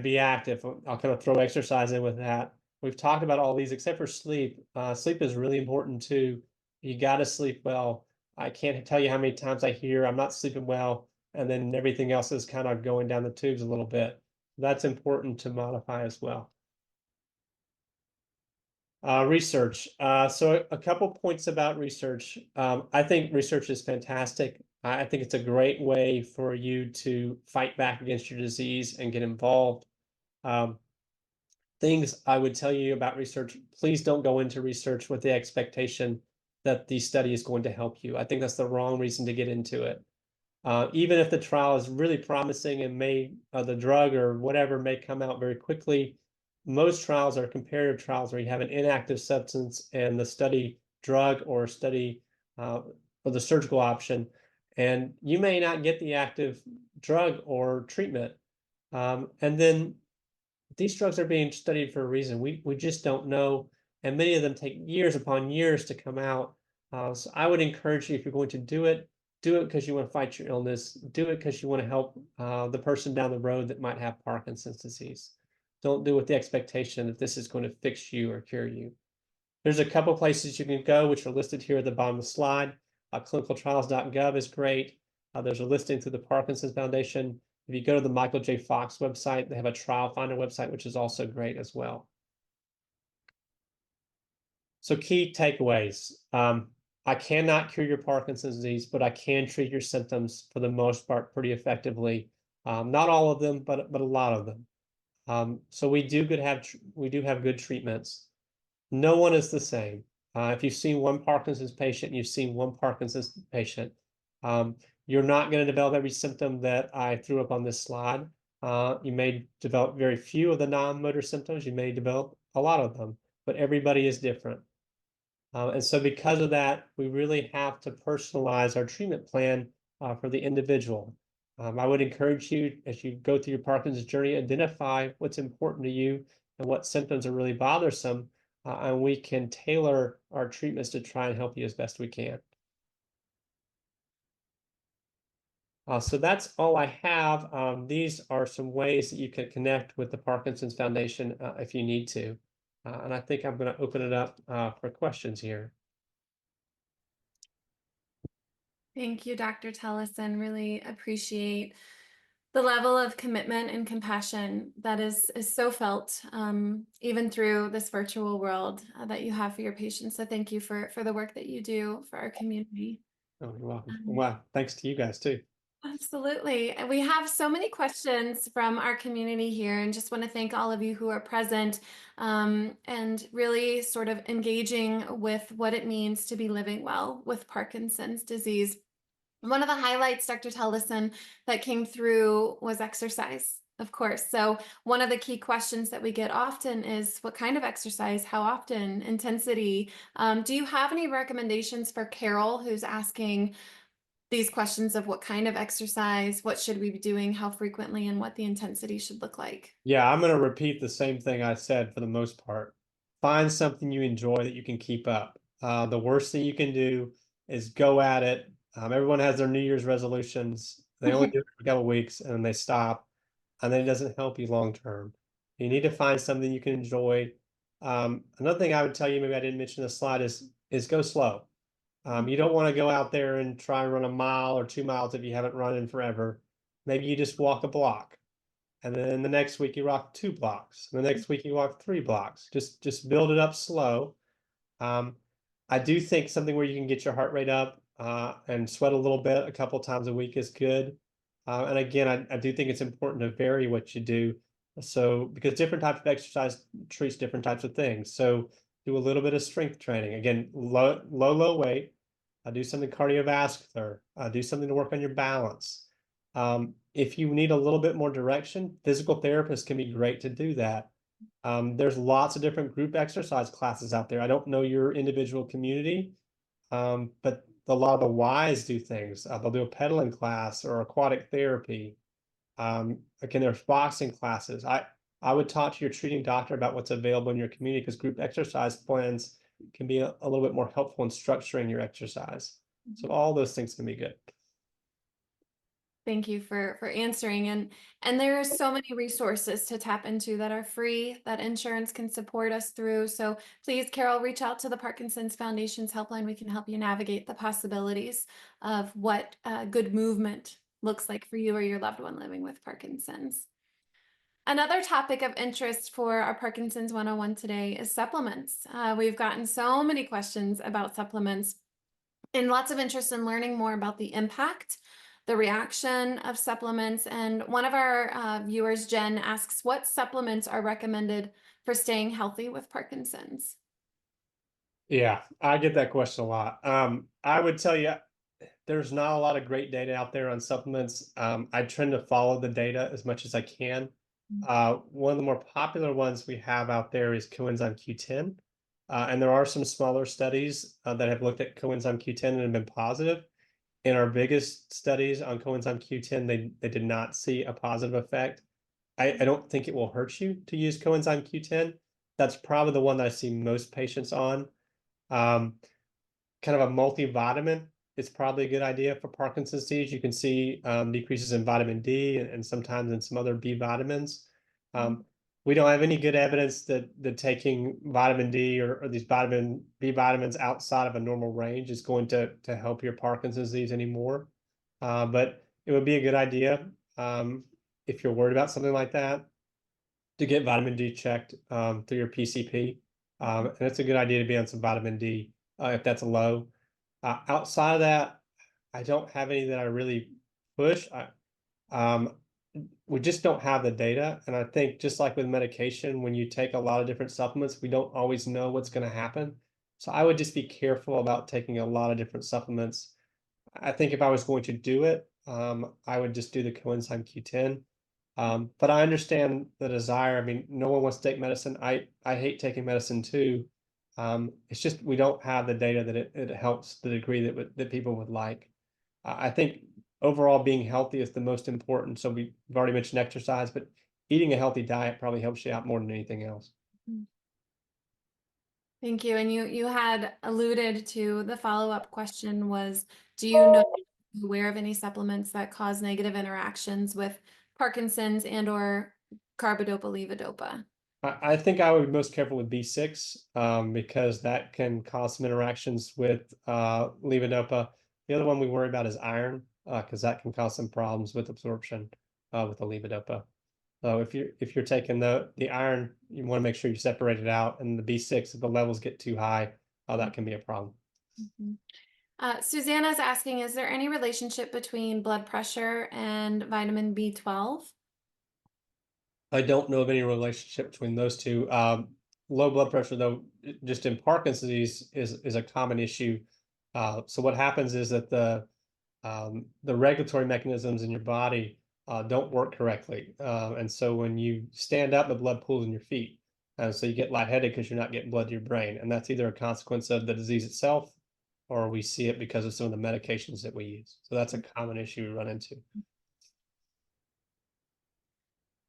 B: be active. I'll kind of throw exercise in with that. We've talked about all these except for sleep. Sleep is really important too. You got to sleep well. I can't tell you how many times I hear I'm not sleeping well, and then everything else is kind of going down the tubes a little bit. That's important to modify as well. Research. So a couple points about research. I think research is fantastic. I think it's a great way for you to fight back against your disease and get involved. Um, Things I would tell you about research, please don't go into research with the expectation that the study is going to help you. I think that's the wrong reason to get into it. Even if the trial is really promising and the drug or whatever may come out very quickly, most trials are comparative trials where you have an inactive substance and the study drug or study or the surgical option, and you may not get the active drug or treatment. And then these drugs are being studied for a reason. We just don't know, and many of them take years upon years to come out. So I would encourage you, if you're going to do it because you want to fight your illness. Do it because you want to help the person down the road that might have Parkinson's disease. Don't do it with the expectation that this is going to fix you or cure you. There's a couple places you can go, which are listed here at the bottom of the slide. Clinicaltrials.gov is great. There's a listing through the Parkinson's Foundation. If you go to the Michael J. Fox website, they have a trial finder website, which is also great as well. So key takeaways. I cannot cure your Parkinson's disease, but I can treat your symptoms for the most part pretty effectively. Not all of them, but a lot of them. So we do have good treatments. No one is the same. If you've seen one Parkinson's patient, you've seen one Parkinson's patient. You're not going to develop every symptom that I threw up on this slide. You may develop very few of the non-motor symptoms. You may develop a lot of them, but everybody is different. And so because of that, we really have to personalize our treatment plan for the individual. I would encourage you, as you go through your Parkinson's journey, identify what's important to you and what symptoms are really bothersome, and we can tailor our treatments to try and help you as best we can. So that's all I have. These are some ways that you can connect with the Parkinson's Foundation if you need to. And I think I'm going to open it up for questions here.
A: Thank you, Dr. Tellison. Really appreciate The level of commitment and compassion that is so felt, even through this virtual world, that you have for your patients. So thank you for the work that you do for our community.
B: Oh, you're welcome.
A: Um,
B: Wow, thanks to you guys too.
A: Absolutely. And we have so many questions from our community here, and just want to thank all of you who are present, and really sort of engaging with what it means to be living well with Parkinson's disease. One of the highlights, Dr. Tolleson, that came through was exercise, of course. So, one of the key questions that we get often is what kind of exercise, how often, intensity. Do you have any recommendations for Carol, who's asking these questions of what kind of exercise, what should we be doing, how frequently, and what the intensity should look like?
B: Yeah, I'm going to repeat the same thing I said for the most part. Find something you enjoy that you can keep up. The worst thing you can do is go at it. Everyone has their New Year's resolutions. They only do it for a couple weeks and then they stop, and then it doesn't help you long term. You need to find something you can enjoy. Another thing I would tell you, maybe I didn't mention in the slide, is go slow. You don't want to go out there and try and run a mile or 2 miles if you haven't run in forever. Maybe you just walk a block. And then the next week you walk 2 blocks. And the next week you walk 3 blocks. Just build it up slow. Um, I do think something where you can get your heart rate up and sweat a little bit a couple times a week is good. And again, I do think it's important to vary what you do. So because different types of exercise treats different types of things. So do a little bit of strength training. Again, low weight. Do something cardiovascular. Do something to work on your balance. If you need a little bit more direction, physical therapists can be great to do that. There's lots of different group exercise classes out there. I don't know your individual community, but a lot of the Ys do things. They'll do a pedaling class or aquatic therapy. Again, there's boxing classes. I would talk to your treating doctor about what's available in your community, because group exercise plans can be a little bit more helpful in structuring your exercise. So all those things can be good.
A: Thank you for answering. And there are so many resources to tap into that are free, that insurance can support us through. So please, Carol, reach out to the Parkinson's Foundation's helpline. We can help you navigate the possibilities of what good movement looks like for you or your loved one living with Parkinson's. Another topic of interest for our Parkinson's 101 today is supplements. We've gotten so many questions about supplements, and lots of interest in learning more about the impact, the reaction of supplements. And one of our viewers, Jen, asks, what supplements are recommended for staying healthy with Parkinson's?
B: Yeah, I get that question a lot. I would tell you there's not a lot of great data out there on supplements. I tend to follow the data as much as I can. One of the more popular ones we have out there is coenzyme Q10. And there are some smaller studies that have looked at coenzyme Q10 and have been positive. In our biggest studies on coenzyme Q10, they did not see a positive effect. I don't think it will hurt you to use coenzyme Q10. That's probably the one that I see most patients on. Um, Kind of a multivitamin is probably a good idea for Parkinson's disease. You can see decreases in vitamin D and sometimes in some other B vitamins. We don't have any good evidence that taking vitamin D or these vitamin B vitamins outside of a normal range is going to help your Parkinson's disease anymore. But it would be a good idea, if you're worried about something like that, to get vitamin D checked through your PCP. And it's a good idea to be on some vitamin D if that's a low. Outside of that, I don't have any that I really push. Um, we just don't have the data. And I think just like with medication, when you take a lot of different supplements, we don't always know what's going to happen. So I would just be careful about taking a lot of different supplements. I think if I was going to do it, I would just do the coenzyme Q10. But I understand the desire. I mean, no one wants to take medicine. I hate taking medicine too. It's just we don't have the data that it helps the degree that people would like. I think overall being healthy is the most important. So we've already mentioned exercise, but eating a healthy diet probably helps you out more than anything else.
A: Thank you. And you had alluded to the follow-up question was, do you know, aware of any supplements that cause negative interactions with Parkinson's and or carbidopa levodopa?
B: I think I would be most careful with B6 because that can cause some interactions with levodopa. The other one we worry about is iron because that can cause some problems with absorption. with the levodopa. So if you're taking the iron, you want to make sure you separate it out, and the B6, if the levels get too high, that can be a problem.
A: Mhm. Susanna's asking, is there any relationship between blood pressure and vitamin B12?
B: I don't know of any relationship between those two. Low blood pressure, though, just in Parkinson's disease, is a common issue. So what happens is that the regulatory mechanisms in your body don't work correctly, and so when you stand up, the blood pools in your feet, and so you get lightheaded because you're not getting blood to your brain, and that's either a consequence of the disease itself, or we see it because of some of the medications that we use. So that's a common issue we run into.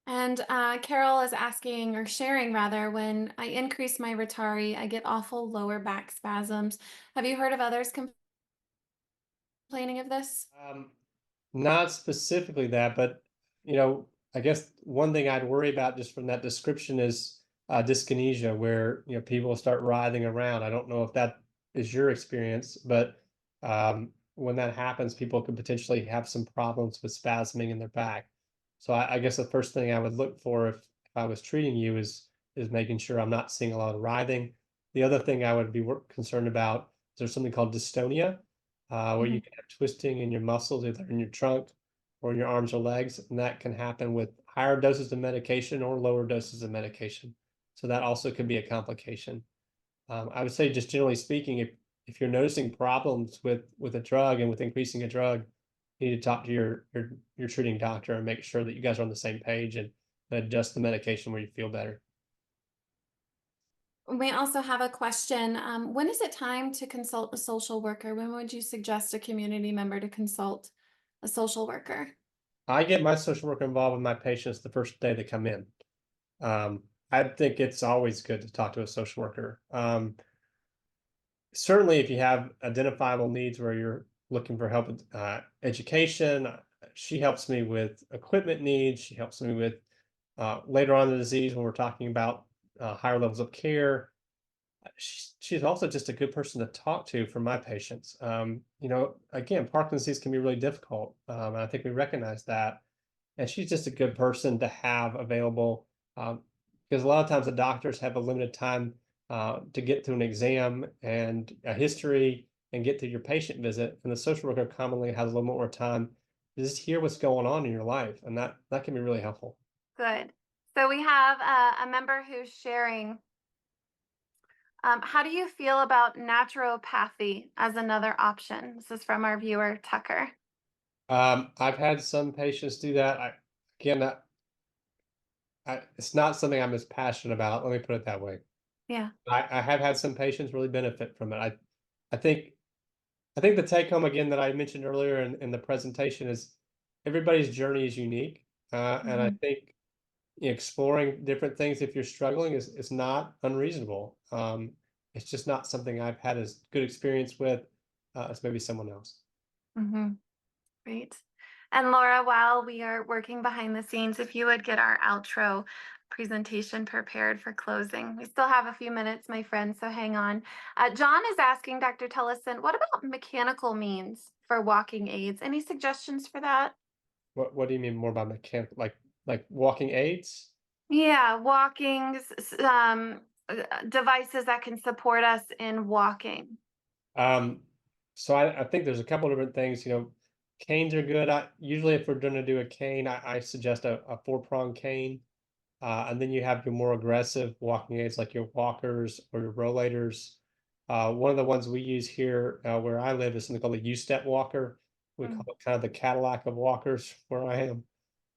A: And Carol is asking, or sharing rather, when I increase my Ritari, I get awful lower back spasms. Have you heard of others complaining of this?
B: Not specifically that, but I guess one thing I'd worry about just from that description is dyskinesia, where people start writhing around. I don't know if that is your experience, but when that happens, people could potentially have some problems with spasming in their back. So I guess the first thing I would look for if I was treating you is making sure I'm not seeing a lot of writhing. The other thing I would be concerned about is there's something called dystonia, where you
A: Mhm.
B: can have twisting in your muscles, either in your trunk or in your arms or legs, and that can happen with higher doses of medication or lower doses of medication. So that also could be a complication. I would say, just generally speaking, if you're noticing problems with a drug and with increasing a drug, you need to talk to your treating doctor and make sure that you guys are on the same page and adjust the medication where you feel better.
A: We also have a question. When is it time to consult a social worker? When would you suggest a community member to consult a social worker?
B: I get my social worker involved with my patients the first day they come in. I think it's always good to talk to a social worker. Certainly, if you have identifiable needs where you're looking for help with education, she helps me with equipment needs. She helps me with later on in the disease when we're talking about higher levels of care. She's also just a good person to talk to for my patients. Again, Parkinson's disease can be really difficult, and I think we recognize that. And she's just a good person to have available, because a lot of times the doctors have a limited time to get through an exam and a history and get through your patient visit, and the social worker commonly has a little more time to just hear what's going on in your life, and that can be really helpful.
A: Good. So we have a member who's sharing. How do you feel about naturopathy as another option? This is from our viewer, Tucker.
B: I've had some patients do that. Again, it's not something I'm as passionate about. Let me put it that way.
A: Yeah.
B: I have had some patients really benefit from it. I think I think the take home again that I mentioned earlier in the presentation is everybody's journey is unique, and I
A: Mhm.
B: think exploring different things if you're struggling is not unreasonable. It's just not something I've had as good experience with as maybe someone else.
A: Mhm. Great. And Laura, while we are working behind the scenes, if you would get our outro presentation prepared for closing. We still have a few minutes, my friend, so hang on. John is asking Dr. Tellison, what about mechanical means for walking aids? Any suggestions for that?
B: What do you mean more by mechanical, like walking aids?
A: Yeah, walking, devices that can support us in walking.
B: Um, so I think there's a couple different things. Canes are good. Usually if we're going to do a cane, I suggest a four-prong cane. And then you have your more aggressive walking aids like your walkers or your rollators. One of the ones we use here where I live is something called a U-step walker. We call
A: Mm,
B: it kind of the Cadillac of walkers where I am.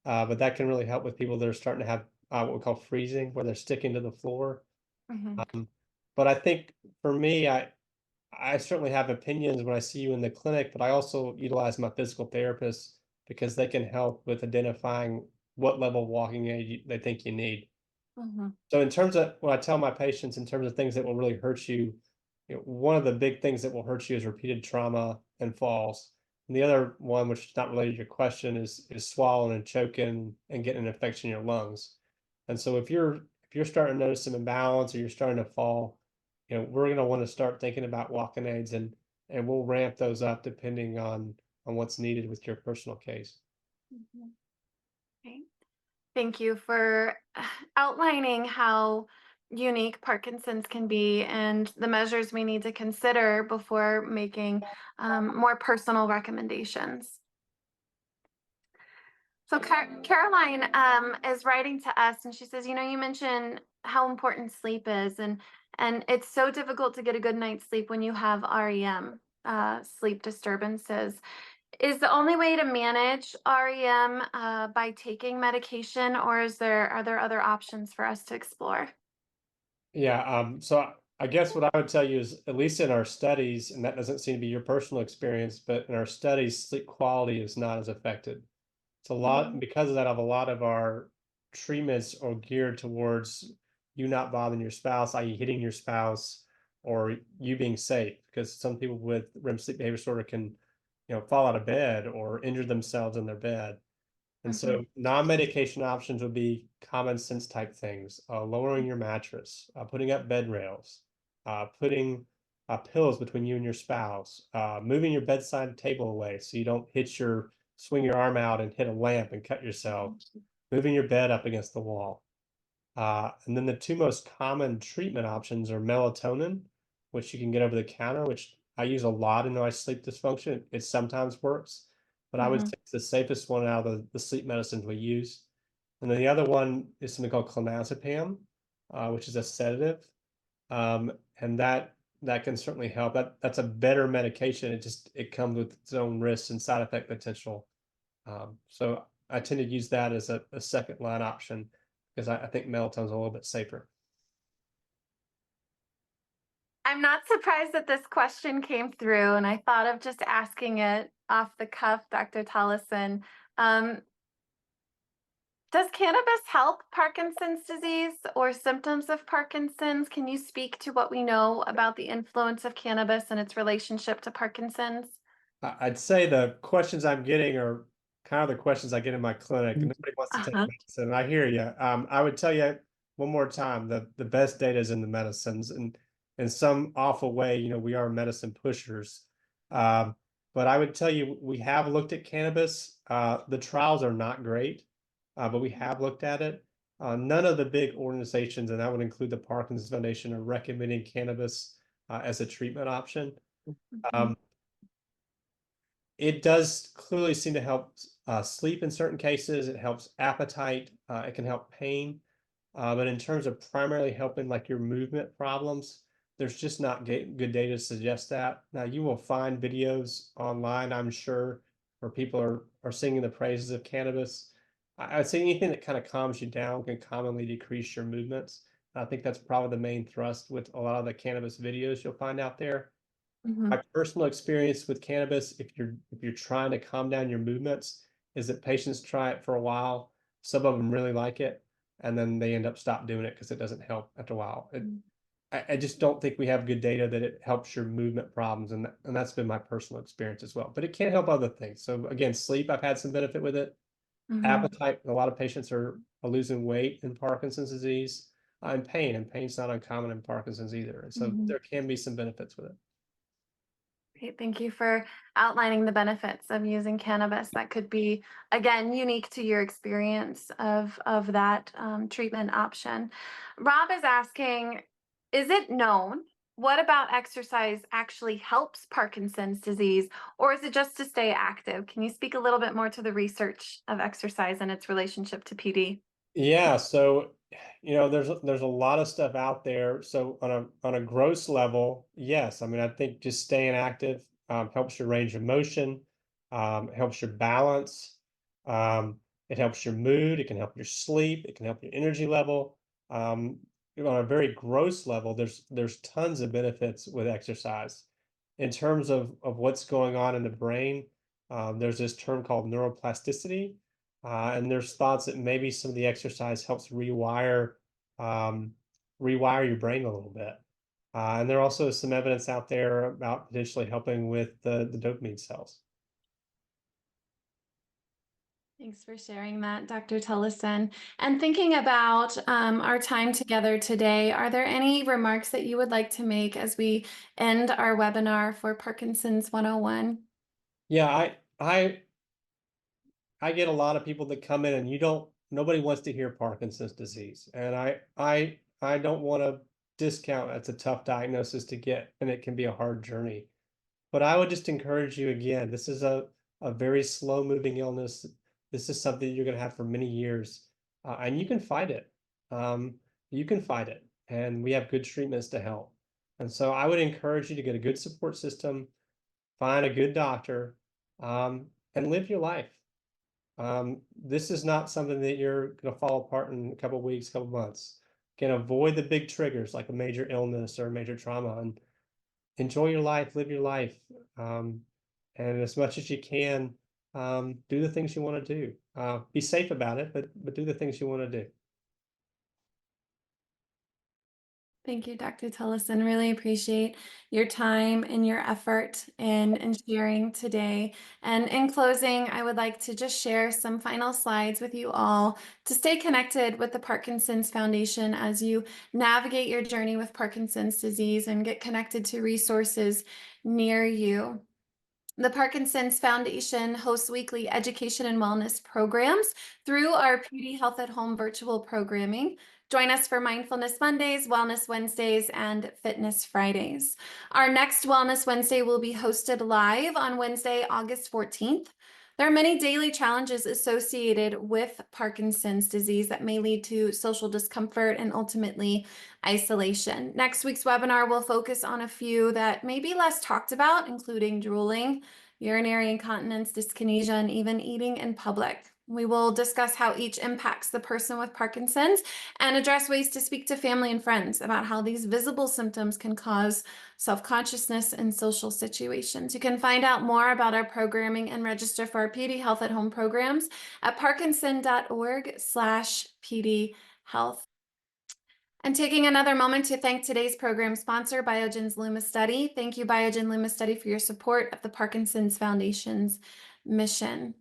B: But that can really help with people that are starting to have what we call freezing, where they're sticking to the floor.
A: mhm,
B: But I think for me, I certainly have opinions when I see you in the clinic, but I also utilize my physical therapists because they can help with identifying what level of walking aid they think you need.
A: mhm,
B: So in terms of when I tell my patients in terms of things that will really hurt you, one of the big things that will hurt you is repeated trauma and falls. And the other one, which is not related to your question, is swallowing and choking and getting an infection in your lungs. And so if you're starting to notice some imbalance or you're starting to fall, we're going to want to start thinking about walking aids, and we'll ramp those up depending on what's needed with your personal case.
A: mhm. Okay. Thank you for outlining how unique Parkinson's can be and the measures we need to consider before making more personal recommendations. So Caroline is writing to us, and she says, you mentioned how important sleep is, and it's so difficult to get a good night's sleep when you have REM, sleep disturbances. Is the only way to manage REM by taking medication, or are there other options for us to explore?
B: Yeah, so I guess what I would tell you is, at least in our studies, and that doesn't seem to be your personal experience, but in our studies, sleep quality is not as affected. It's a lot
A: Mhm.
B: because of that. Of a lot of our treatments are geared towards you not bothering your spouse, i.e., hitting your spouse, or you being safe. Because some people with REM sleep behavior disorder can, fall out of bed or injure themselves in their bed. And
A: Mhm.
B: so non-medication options would be common sense type things, lowering your mattress, putting up bed rails, putting pillows between you and your spouse, moving your bedside table away so you don't swing your arm out and hit a lamp and cut yourself, moving your bed up against the wall. And then the two most common treatment options are melatonin, which you can get over the counter, which I use a lot in my sleep dysfunction. It sometimes works, but I would
A: Mhm.
B: say it's the safest one out of the sleep medicines we use. And then the other one is something called clonazepam, which is a sedative, and that can certainly help. That's a better medication. It comes with its own risks and side effect potential. So I tend to use that as a second line option because I think melatonin's a little bit safer.
A: I'm not surprised that this question came through, and I thought of just asking it off the cuff, Dr. Tolleson. Um, does cannabis help Parkinson's disease or symptoms of Parkinson's? Can you speak to what we know about the influence of cannabis and its relationship to Parkinson's?
B: I'd say the questions I'm getting are kind of the questions I get in my clinic, and nobody wants to take
A: Uh-huh.
B: medicine. I hear you. I would tell you one more time that the best data is in the medicines, and in some awful way, we are medicine pushers. Um, but I would tell you we have looked at cannabis. The trials are not great, but we have looked at it. None of the big organizations, and that would include the Parkinson's Foundation, are recommending cannabis as a treatment option.
A: Mhm.
B: Um, it does clearly seem to help sleep in certain cases. It helps appetite. It can help pain. But in terms of primarily helping like your movement problems, there's just not good data to suggest that. Now you will find videos online, I'm sure, where people are singing the praises of cannabis. I'd say anything that kind of calms you down can commonly decrease your movements. I think that's probably the main thrust with a lot of the cannabis videos you'll find out there.
A: Mhm.
B: My personal experience with cannabis, if you're trying to calm down your movements, is that patients try it for a while. Some of them really like it, and then they end up stop doing it because it doesn't help after a while. I just don't think we have good data that it helps your movement problems, and that's been my personal experience as well. But it can help other things. So again, sleep, I've had some benefit with it.
A: Mhm.
B: Appetite, a lot of patients are losing weight in Parkinson's disease, and pain's not uncommon in Parkinson's either. And so
A: Mhm.
B: there can be some benefits with it.
A: Great. Thank you for outlining the benefits of using cannabis. That could be, again, unique to your experience of that treatment option. Rob is asking, is it known what about exercise actually helps Parkinson's disease, or is it just to stay active? Can you speak a little bit more to the research of exercise and its relationship to PD?
B: Yeah, so there's a lot of stuff out there. So on a gross level, yes. I mean, I think just staying active helps your range of motion, helps your balance, it helps your mood, it can help your sleep, it can help your energy level. Um, on a very gross level, there's tons of benefits with exercise. In terms of what's going on in the brain, there's this term called neuroplasticity, and there's thoughts that maybe some of the exercise helps um, rewire your brain a little bit. And there also is some evidence out there about potentially helping with the dopamine cells.
A: Thanks for sharing that, Dr. Tellison. And thinking about our time together today, are there any remarks that you would like to make as we end our webinar for Parkinson's 101?
B: Yeah, I I get a lot of people that come in and nobody wants to hear Parkinson's disease. And I don't want to discount it's a tough diagnosis to get and it can be a hard journey. But I would just encourage you again, this is a very slow moving illness. This is something you're going to have for many years, and you can fight it. Um, you can fight it, and we have good treatments to help. And so I would encourage you to get a good support system, find a good doctor, and live your life. This is not something that you're going to fall apart in a couple of weeks, couple of months. Can avoid the big triggers like a major illness or a major trauma, and enjoy your life, live your life, um, and as much as you can, do the things you want to do. Be safe about it, but do the things you want to do.
A: Thank you, Dr. Tolleson. Really appreciate your time and your effort in sharing today. And in closing, I would like to just share some final slides with you all to stay connected with the Parkinson's Foundation as you navigate your journey with Parkinson's disease and get connected to resources near you. The Parkinson's Foundation hosts weekly education and wellness programs through our Beauty Health at Home virtual programming. Join us for Mindfulness Mondays, Wellness Wednesdays, and Fitness Fridays. Our next Wellness Wednesday will be hosted live on Wednesday, August 14th. There are many daily challenges associated with Parkinson's disease that may lead to social discomfort and ultimately isolation. Next week's webinar will focus on a few that may be less talked about, including drooling, urinary incontinence, dyskinesia, and even eating in public. We will discuss how each impacts the person with Parkinson's and address ways to speak to family and friends about how these visible symptoms can cause self-consciousness in social situations. You can find out more about our programming and register for our PD Health at Home programs at parkinson.org/PD Health. And taking another moment to thank today's program sponsor, Biogen's Luma Study. Thank you, Biogen Luma Study, for your support of the Parkinson's Foundation's mission.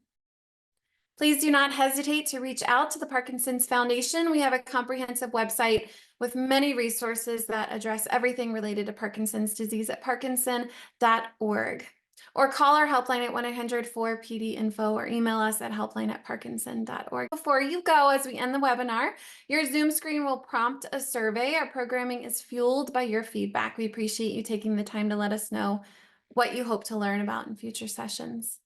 A: Please do not hesitate to reach out to the Parkinson's Foundation. We have a comprehensive website with many resources that address everything related to Parkinson's disease at parkinson.org. Or call our helpline at 1-800-4PD-INFO or email us at helpline@parkinson.org. Before you go, as we end the webinar, your Zoom screen will prompt a survey. Our programming is fueled by your feedback. We appreciate you taking the time to let us know what you hope to learn about in future sessions.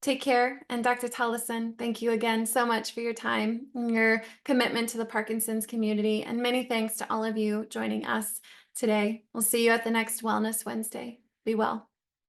A: Take care. And Dr. Tolleson, thank you again so much for your time and your commitment to the Parkinson's community. And many thanks to all of you joining us today. We'll see you at the next Wellness Wednesday. Be well.